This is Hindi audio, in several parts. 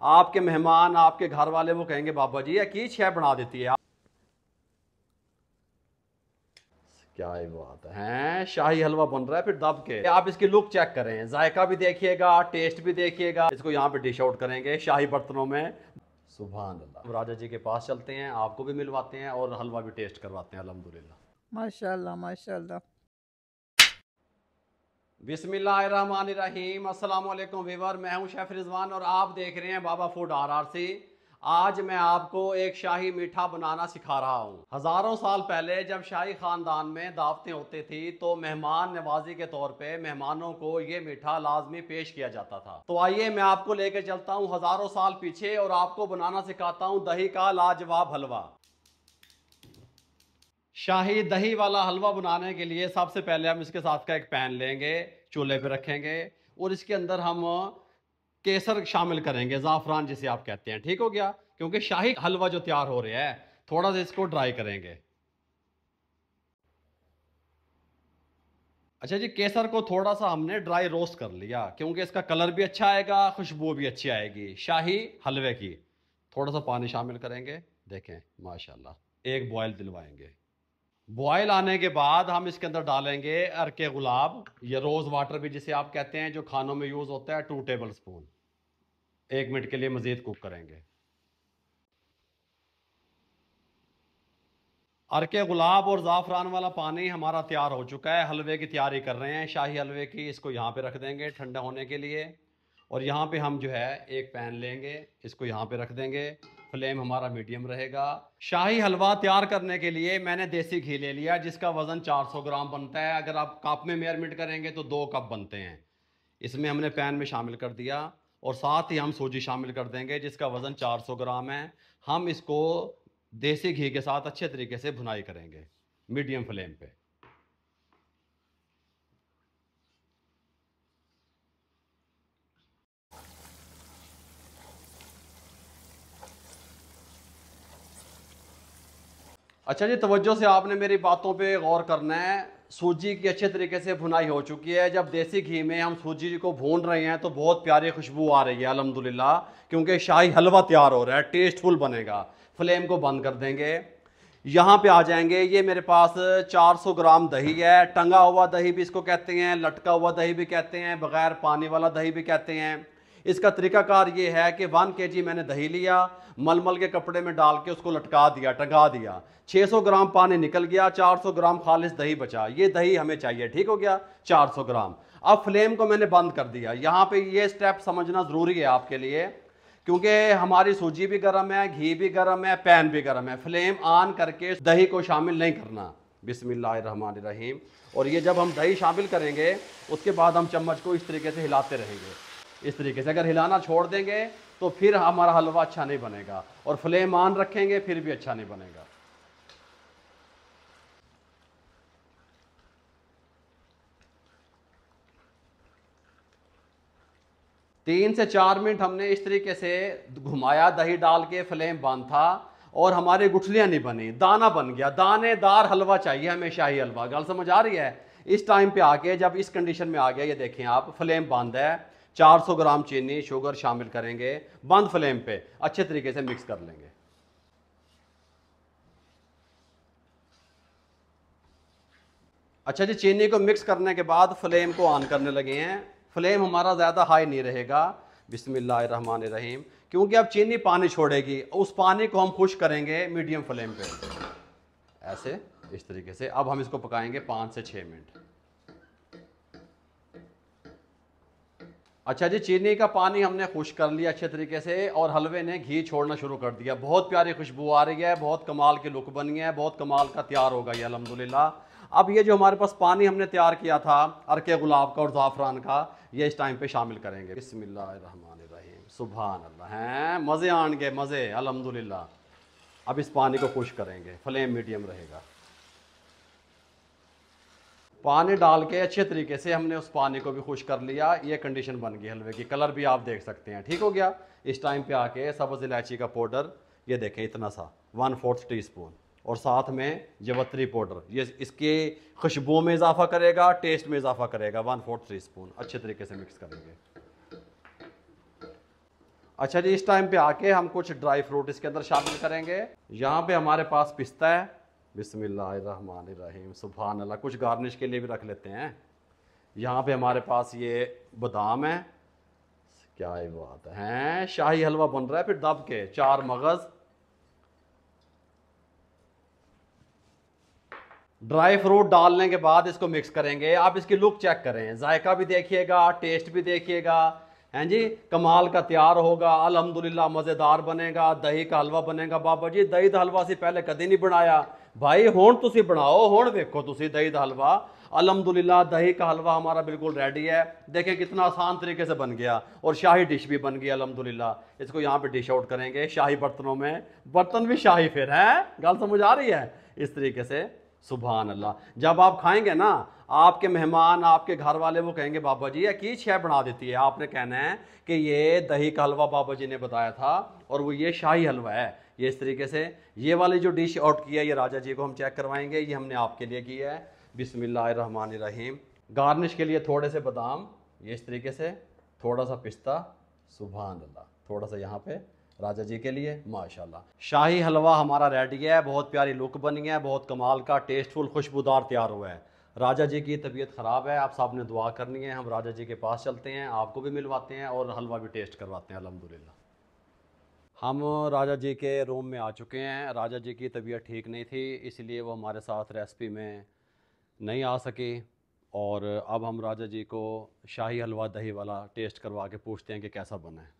आपके मेहमान, आपके घर वाले वो कहेंगे बाबा जी ये की शय बना देती है। क्या ही बात है, शाही हलवा बन रहा है फिर दब के। आप इसकी लुक चेक करें, जायका भी देखिएगा, टेस्ट भी देखिएगा। इसको यहाँ पे डिश आउट करेंगे शाही बर्तनों में। सुभान अल्लाह। राजा जी के पास चलते हैं, आपको भी मिलवाते हैं और हलवा भी टेस्ट करवाते हैं अल्हम्दुलिल्लाह। माशाल्लाह माशाल्लाह। बिस्मिल्लाहिर्रहमानिर्रहीम। अस्सलाम वालेकुम वीवर, मैं हूं शेफ रिजवान और आप देख रहे हैं बाबा फूड RRC। आज मैं आपको एक शाही मीठा बनाना सिखा रहा हूं। हजारों साल पहले जब शाही खानदान में दावतें होती थी तो मेहमान नवाजी के तौर पे मेहमानों को ये मीठा लाजमी पेश किया जाता था। तो आइए मैं आपको लेकर चलता हूं हजारों साल पीछे और आपको बनाना सिखाता हूं दही का लाजवाब हलवा। शाही दही वाला हलवा बनाने के लिए सबसे पहले हम इसके साथ का एक पैन लेंगे, चूल्हे पे रखेंगे और इसके अंदर हम केसर शामिल करेंगे, ज़ाफ़रान जिसे आप कहते हैं। ठीक हो गया, क्योंकि शाही हलवा जो तैयार हो रहा है थोड़ा सा इसको ड्राई करेंगे। अच्छा जी, केसर को थोड़ा सा हमने ड्राई रोस्ट कर लिया क्योंकि इसका कलर भी अच्छा आएगा, खुशबू भी अच्छी आएगी शाही हलवे की। थोड़ा सा पानी शामिल करेंगे, देखें माशाल्लाह एक बॉयल दिलवाएंगे। बॉयल आने के बाद हम इसके अंदर डालेंगे अरके गुलाब, या रोज वाटर भी जिसे आप कहते हैं, जो खानों में यूज होता है, 2 टेबल स्पून। 1 मिनट के लिए मजीद कुक करेंगे। अरके गुलाब और ज़ाफ़रान वाला पानी हमारा तैयार हो चुका है। हलवे की तैयारी कर रहे हैं शाही हलवे की। इसको यहाँ पे रख देंगे ठंडा होने के लिए और यहाँ पे हम जो है एक पैन लेंगे, इसको यहाँ पे रख देंगे। फ्लेम हमारा मीडियम रहेगा। शाही हलवा तैयार करने के लिए मैंने देसी घी ले लिया जिसका वज़न 400 ग्राम बनता है। अगर आप कप में मेजरमेंट करेंगे तो 2 कप बनते हैं। इसमें हमने पैन में शामिल कर दिया और साथ ही हम सूजी शामिल कर देंगे जिसका वज़न 400 ग्राम है। हम इसको देसी घी के साथ अच्छे तरीके से भुनाई करेंगे मीडियम फ्लेम पे। अच्छा जी, तवज्जो से आपने मेरी बातों पे गौर करना है। सूजी की अच्छे तरीके से भुनाई हो चुकी है। जब देसी घी में हम सूजी को भून रहे हैं तो बहुत प्यारी खुशबू आ रही है अल्हम्दुलिल्लाह, क्योंकि शाही हलवा तैयार हो रहा है, टेस्टफुल बनेगा। फ्लेम को बंद कर देंगे। यहाँ पे आ जाएंगे। ये मेरे पास 400 ग्राम दही है। टंगा हुआ दही भी इसको कहते हैं, लटका हुआ दही भी कहते हैं, बगैर पानी वाला दही भी कहते हैं। इसका तरीकाकार ये है कि 1 kg मैंने दही लिया, मलमल के कपड़े में डाल के उसको लटका दिया, टंगा दिया। 600 ग्राम पानी निकल गया, 400 ग्राम खालिस दही बचा। ये दही हमें चाहिए। ठीक हो गया, 400 ग्राम। अब फ्लेम को मैंने बंद कर दिया। यहाँ पे ये स्टेप समझना ज़रूरी है आपके लिए, क्योंकि हमारी सूजी भी गर्म है, घी भी गर्म है, पैन भी गर्म है। फ्लेम ऑन करके दही को शामिल नहीं करना। बिस्मिल्लाहिर्रहमानिर्रहीम। और ये जब हम दही शामिल करेंगे उसके बाद हम चम्मच को इस तरीके से हिलाते रहेंगे। इस तरीके से अगर हिलाना छोड़ देंगे तो फिर हमारा हलवा अच्छा नहीं बनेगा, और फ्लेम ऑन रखेंगे फिर भी अच्छा नहीं बनेगा। तीन से 4 मिनट हमने इस तरीके से घुमाया, दही डाल के, फ्लेम बंद था और हमारी गुठलियां नहीं बनी, दाना बन गया। दानेदार हलवा चाहिए हमें, शाही हलवा। गल समझ आ रही है? इस टाइम पे आके जब इस कंडीशन में आ गया, ये देखें आप, फ्लेम बंद है। 400 ग्राम चीनी शुगर शामिल करेंगे, बंद फ्लेम पे अच्छे तरीके से मिक्स कर लेंगे। अच्छा जी, चीनी को मिक्स करने के बाद फ्लेम को ऑन करने लगे हैं। फ्लेम हमारा ज़्यादा हाई नहीं रहेगा। बिस्मिल्लाहिर्रहमानिर्रहीम। क्योंकि अब चीनी पानी छोड़ेगी, उस पानी को हम खुश करेंगे मीडियम फ्लेम पे, ऐसे इस तरीके से। अब हम इसको पकाएंगे 5 से 6 मिनट। अच्छा जी, चीनी का पानी हमने खुश कर लिया अच्छे तरीके से और हलवे ने घी छोड़ना शुरू कर दिया। बहुत प्यारी खुशबू आ रही है, बहुत कमाल की लुक बनी है, बहुत कमाल का तैयार होगा ये अल्हम्दुलिल्लाह। अब ये जो हमारे पास पानी हमने तैयार किया था अरके गुलाब का और ज़ाफ़रान का, ये इस टाइम पे शामिल करेंगे। बिस्मिल्लाहिर्रहमानिर्रहीम। सुभान अल्लाह। हैं मज़े आएंगे, मज़े अल्हम्दुलिल्लाह। अब इस पानी को खुश करेंगे, फ्लेम मीडियम रहेगा। पानी डाल के अच्छे तरीके से हमने उस पानी को भी खुश कर लिया। ये कंडीशन बन गई हलवे की। कलर भी आप देख सकते हैं। ठीक हो गया। इस टाइम पे आके सब्ज़ इलायची का पाउडर, ये देखें इतना सा, 1/4 टीस्पून, और साथ में जवत्री पाउडर, ये इसके खुशबू में इजाफा करेगा, टेस्ट में इजाफा करेगा। 1/4 टीस्पून अच्छे तरीके से मिक्स करेंगे। अच्छा जी, इस टाइम पे आके हम कुछ ड्राई फ्रूट इसके अंदर शामिल करेंगे। यहाँ पे हमारे पास पिस्ता है, बिस्मिल्लाहिर्रहमानिर्रहीम, सुभान अल्लाह। कुछ गार्निश के लिए भी रख लेते हैं। यहाँ पे हमारे पास ये बादाम है, क्या ही बात है, शाही हलवा बन रहा है। फिर दब के 4 मगज, ड्राई फ्रूट डालने के बाद इसको मिक्स करेंगे। आप इसकी लुक चेक करें, जायका भी देखिएगा, टेस्ट भी देखिएगा, हैं जी, कमाल का तैयार होगा अल्हम्दुलिल्लाह। मज़ेदार बनेगा, दही का हलवा बनेगा। बाबा जी दही दा हलवा से पहले कभी नहीं बनाया भाई, हुण तुसी बनाओ, हुण देखो तुसी दही दा हलवा। अल्हम्दुलिल्लाह दही का हलवा हमारा बिल्कुल रेडी है। देखें कितना आसान तरीके से बन गया, और शाही डिश भी बन गई अल्हम्दुलिल्लाह। इसको यहाँ पे डिश आउट करेंगे शाही बर्तनों में, बर्तन भी शाही फिर हैं। गल समझ आ रही है? इस तरीके से सुभान अल्लाह। जब आप खाएंगे ना, आपके मेहमान, आपके घर वाले वो कहेंगे बाबा जी ये की शय बना देती है। आपने कहना है कि ये दही का हलवा बाबा जी ने बताया था, और वो ये शाही हलवा है। ये इस तरीके से ये वाली जो डिश आउट की है, ये राजा जी को हम चेक करवाएंगे। ये हमने आपके लिए की है। बिस्मिल्लाहिर्रहमानिर्रहीम। गार्निश के लिए थोड़े से बादाम, ये इस तरीके से, थोड़ा सा पिस्ता, सुभान अल्लाह, थोड़ा सा यहाँ पे राजा जी के लिए, माशाल्लाह। शाही हलवा हमारा रेडी है, बहुत प्यारी लुक बनी है, बहुत कमाल का टेस्टफुल खुशबूदार तैयार हुआ है। राजा जी की तबीयत ख़राब है, आप साहब ने दुआ करनी है। हम राजा जी के पास चलते हैं, आपको भी मिलवाते हैं और हलवा भी टेस्ट करवाते हैं अल्हम्दुलिल्लाह। हम राजा जी के रूम में आ चुके हैं। राजा जी की तबीयत ठीक नहीं थी, इसलिए वो हमारे साथ रेसिपी में नहीं आ सकी। और अब हम राजा जी को शाही हलवा दही वाला टेस्ट करवा के पूछते हैं कि कैसा बना है।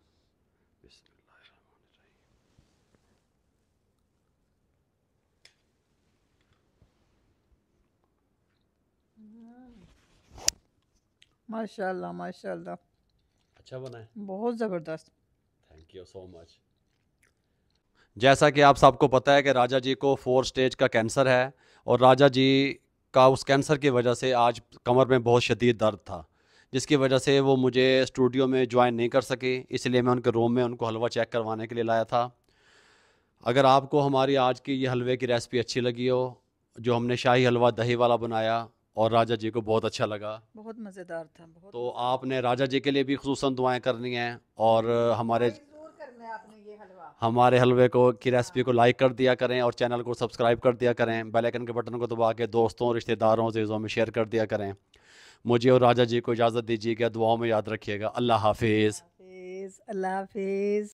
माशाल्लाह माशाल्लाह, अच्छा बना है, बहुत ज़बरदस्त। Thank you so much. जैसा कि आप सबको पता है कि राजा जी को 4 स्टेज का कैंसर है, और राजा जी का उस कैंसर की वजह से आज कमर में बहुत शदीद दर्द था, जिसकी वजह से वो मुझे स्टूडियो में ज्वाइन नहीं कर सके। इसलिए मैं उनके रूम में उनको हलवा चेक करवाने के लिए लाया था। अगर आपको हमारी आज की ये हलवे की रेसिपी अच्छी लगी हो, जो हमने शाही हलवा दही वाला बनाया और राजा जी को बहुत अच्छा लगा, बहुत मज़ेदार था, बहुत तो आपने राजा जी के लिए भी खुसूसन दुआएं करनी हैं। और हमारे ज़रूर करना है आपने ये हलवा। हमारे हलवे को की रेसिपी को लाइक कर दिया करें, और चैनल को सब्सक्राइब कर दिया करें। बेल आइकन के बटन को दबा के दोस्तों, रिश्तेदारों, अज़ीज़ों में शेयर कर दिया करें। मुझे और राजा जी को इजाज़त दीजिएगा, दुआओं में याद रखिएगा। अल्लाह हाफिज़। हाफिज़, अल्लाह हाफिज़।